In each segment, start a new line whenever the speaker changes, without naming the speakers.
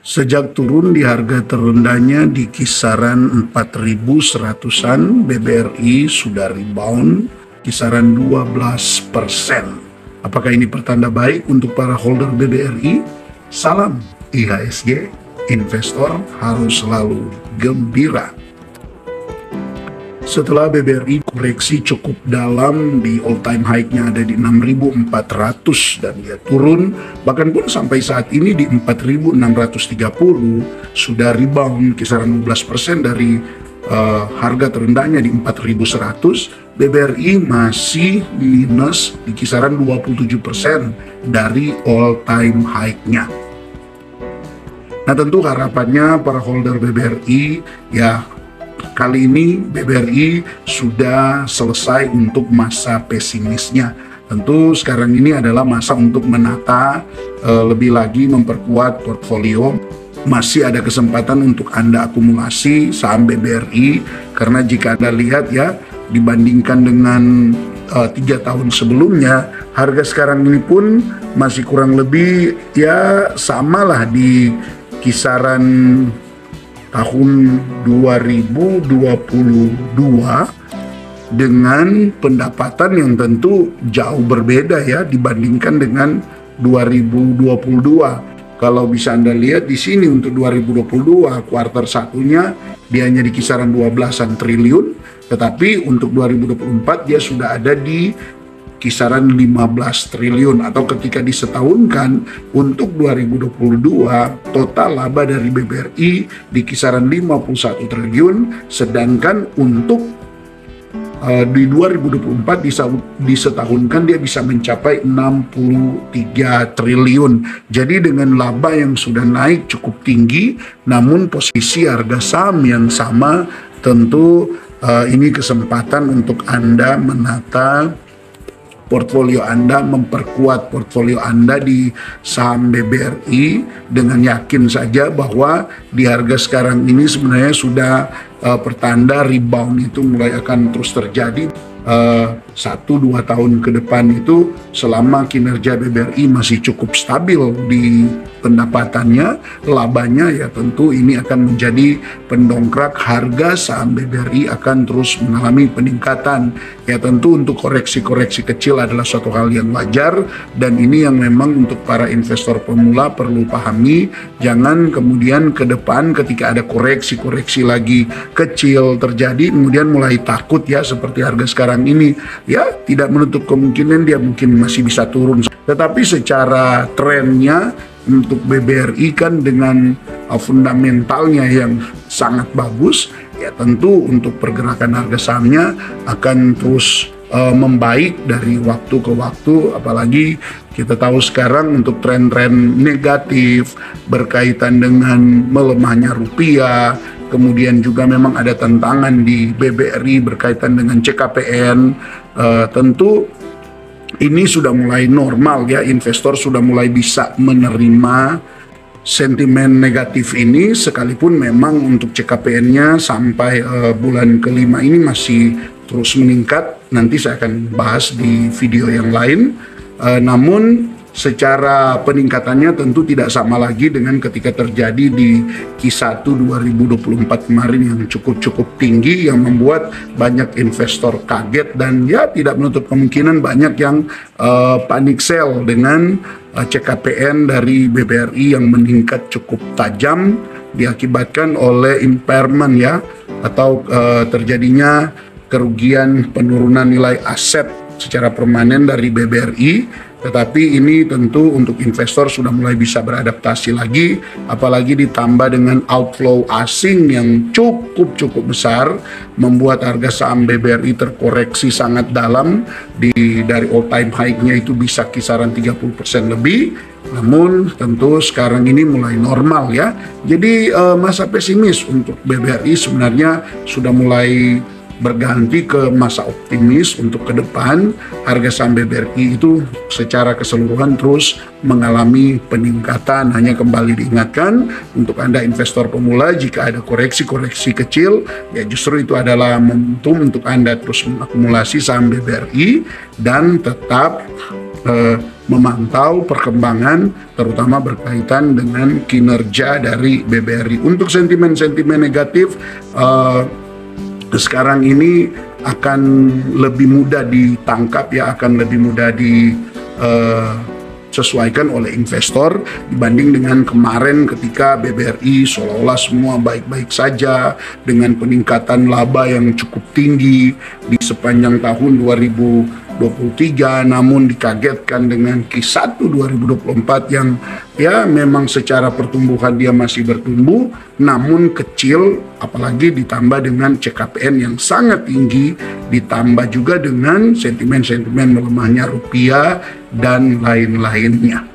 Sejak turun di harga terendahnya di kisaran 4.100-an, BBRI sudah rebound kisaran 12%. Apakah ini pertanda baik untuk para holder BBRI? Salam IHSG, investor harus selalu gembira. Setelah BBRI koreksi cukup dalam di all time high-nya ada di 6.400 dan dia turun bahkan pun sampai saat ini di 4.630 sudah rebound kisaran 12% dari harga terendahnya di 4.100. BBRI masih minus di kisaran 27% dari all time high-nya. Nah, tentu harapannya para holder BBRI ya kali ini BBRI sudah selesai untuk masa pesimisnya. Tentu sekarang ini adalah masa untuk menata lebih lagi memperkuat portfolio. Masih ada kesempatan untuk Anda akumulasi saham BBRI karena jika Anda lihat ya dibandingkan dengan 3 tahun sebelumnya, harga sekarang ini pun masih kurang lebih ya samalah di kisaran tahun 2022 dengan pendapatan yang tentu jauh berbeda ya dibandingkan dengan 2022. Kalau bisa Anda lihat di sini untuk 2022 kuartal satunya dia hanya di kisaran 12-an triliun, tetapi untuk 2024 dia sudah ada di kisaran 15 triliun atau ketika disetahunkan untuk 2022 total laba dari BBRI di kisaran 51 triliun, sedangkan untuk di 2024 disetahunkan dia bisa mencapai 63 triliun. Jadi dengan laba yang sudah naik cukup tinggi namun posisi harga saham yang sama, tentu ini kesempatan untuk Anda menata portfolio Anda, memperkuat portfolio Anda di saham BBRI dengan yakin saja bahwa di harga sekarang ini sebenarnya sudah pertanda rebound itu mulai akan terus terjadi 1-2 tahun ke depan itu selama kinerja BBRI masih cukup stabil di pendapatannya, labanya ya tentu ini akan menjadi pendongkrak harga saham BBRI akan terus mengalami peningkatan. Ya tentu untuk koreksi-koreksi kecil adalah suatu hal yang wajar dan ini yang memang untuk para investor pemula perlu pahami. Jangan kemudian ke depan ketika ada koreksi-koreksi lagi kecil terjadi kemudian mulai takut ya seperti harga sekarang ini ya tidak menutup kemungkinan dia mungkin masih bisa turun, tetapi secara trennya untuk BBRI kan dengan fundamentalnya yang sangat bagus ya tentu untuk pergerakan harga sahamnya akan terus membaik dari waktu ke waktu, apalagi kita tahu sekarang untuk tren-tren negatif berkaitan dengan melemahnya rupiah, kemudian juga memang ada tantangan di BBRI berkaitan dengan CKPN, tentu ini sudah mulai normal ya, investor sudah mulai bisa menerima sentimen negatif ini sekalipun memang untuk CKPN-nya sampai bulan kelima ini masih terus meningkat. Nanti saya akan bahas di video yang lain. Namun secara peningkatannya tentu tidak sama lagi dengan ketika terjadi di Q1 2024 kemarin yang cukup tinggi yang membuat banyak investor kaget dan ya tidak menutup kemungkinan banyak yang panic sell dengan CKPN dari BBRI yang meningkat cukup tajam diakibatkan oleh impairment ya atau terjadinya kerugian penurunan nilai aset secara permanen dari BBRI. Tetapi ini tentu untuk investor sudah mulai bisa beradaptasi lagi, apalagi ditambah dengan outflow asing yang cukup besar membuat harga saham BBRI terkoreksi sangat dalam dari all time high-nya itu bisa kisaran 30% lebih. Namun tentu sekarang ini mulai normal ya. Jadi masa pesimis untuk BBRI sebenarnya sudah mulai berganti ke masa optimis untuk ke depan. Harga saham BBRI itu secara keseluruhan terus mengalami peningkatan. Hanya kembali diingatkan untuk Anda investor pemula, jika ada koreksi-koreksi kecil ya justru itu adalah momentum untuk Anda terus mengakumulasi saham BBRI dan tetap memantau perkembangan terutama berkaitan dengan kinerja dari BBRI. Untuk sentimen-sentimen negatif sekarang ini akan lebih mudah ditangkap ya, akan lebih mudah disesuaikan oleh investor dibanding dengan kemarin ketika BBRI seolah-olah semua baik-baik saja dengan peningkatan laba yang cukup tinggi di sepanjang tahun 2023, namun dikagetkan dengan Q1 2024 yang ya memang secara pertumbuhan dia masih bertumbuh namun kecil, apalagi ditambah dengan CKPN yang sangat tinggi, ditambah juga dengan sentimen-sentimen melemahnya rupiah dan lain-lainnya.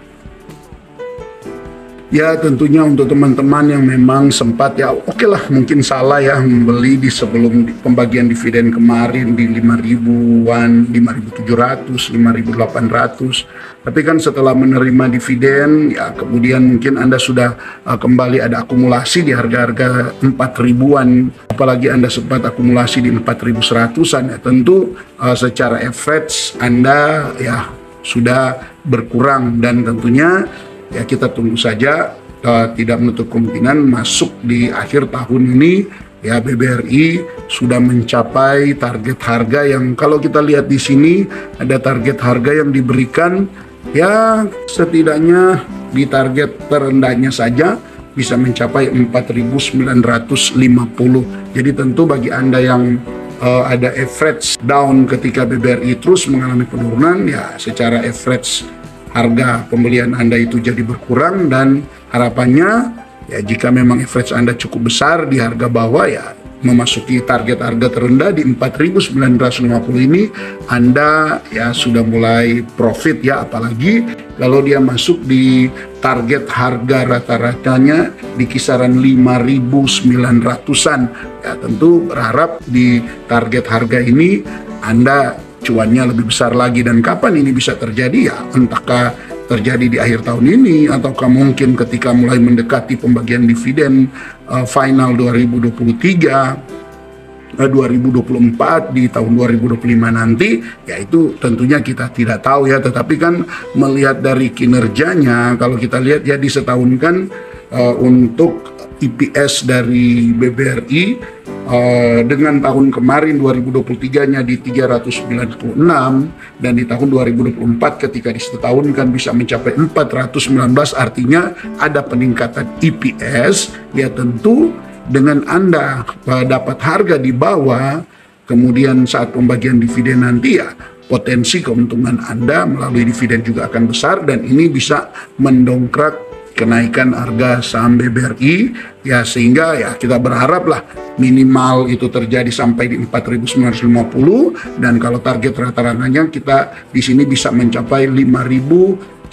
Ya tentunya untuk teman-teman yang memang sempat ya oke lah mungkin salah ya membeli di sebelum pembagian dividen kemarin di 5.000-an, 5.700, 5.800. Tapi kan setelah menerima dividen ya kemudian mungkin Anda sudah kembali ada akumulasi di harga-harga 4.000-an. Apalagi Anda sempat akumulasi di 4.100-an ya tentu secara average Anda ya sudah berkurang dan tentunya ya kita tunggu saja, tidak menutup kemungkinan masuk di akhir tahun ini ya BBRI sudah mencapai target harga yang kalau kita lihat di sini ada target harga yang diberikan ya setidaknya di target terendahnya saja bisa mencapai 4.950. Jadi tentu bagi Anda yang ada average down ketika BBRI terus mengalami penurunan ya secara average harga pembelian Anda itu jadi berkurang dan harapannya ya jika memang average Anda cukup besar di harga bawah ya memasuki target harga terendah di 4.950 ini Anda ya sudah mulai profit ya, apalagi kalau dia masuk di target harga rata-ratanya di kisaran 5.900-an ya tentu berharap di target harga ini Anda cuannya lebih besar lagi. Dan kapan ini bisa terjadi ya entahkah terjadi di akhir tahun ini ataukah mungkin ketika mulai mendekati pembagian dividen final 2023 2024 di tahun 2025 nanti ya itu tentunya kita tidak tahu ya, tetapi kan melihat dari kinerjanya kalau kita lihat ya di setahun kan untuk EPS dari BBRI dengan tahun kemarin 2023-nya di 396 dan di tahun 2024 ketika disetahunkan bisa mencapai 419, artinya ada peningkatan EPS ya tentu dengan Anda dapat harga di bawah kemudian saat pembagian dividen nanti ya potensi keuntungan Anda melalui dividen juga akan besar dan ini bisa mendongkrak kenaikan harga saham BBRI ya sehingga ya kita berharap lah minimal itu terjadi sampai di 4.950 dan kalau target rata-ratanya kita di sini bisa mencapai 5.900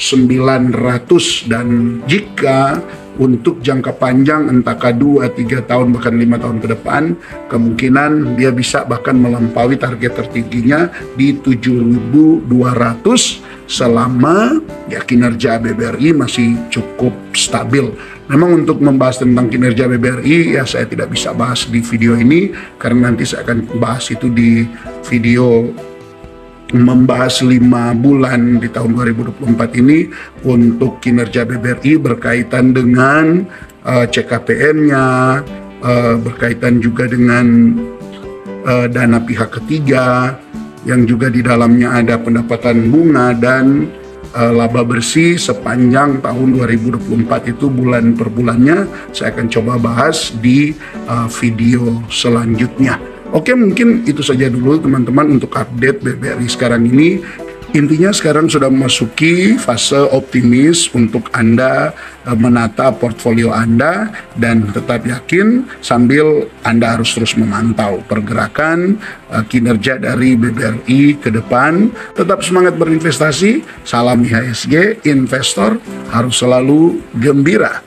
dan jika untuk jangka panjang entahkah 2-3 tahun bahkan 5 tahun ke depan kemungkinan dia bisa bahkan melampaui target tertingginya di 7.200 selama ya kinerja BBRI masih cukup stabil. Memang untuk membahas tentang kinerja BBRI ya saya tidak bisa bahas di video ini karena nanti saya akan bahas itu di video membahas 5 bulan di tahun 2024 ini untuk kinerja BBRI berkaitan dengan CKPN-nya, berkaitan juga dengan dana pihak ketiga yang juga di dalamnya ada pendapatan bunga dan laba bersih sepanjang tahun 2024 itu bulan per bulannya saya akan coba bahas di video selanjutnya. Oke, mungkin itu saja dulu teman-teman untuk update BBRI sekarang ini. Intinya sekarang sudah memasuki fase optimis untuk Anda menata portfolio Anda dan tetap yakin sambil Anda harus terus memantau pergerakan kinerja dari BBRI ke depan. Tetap semangat berinvestasi. Salam IHSG, investor harus selalu gembira.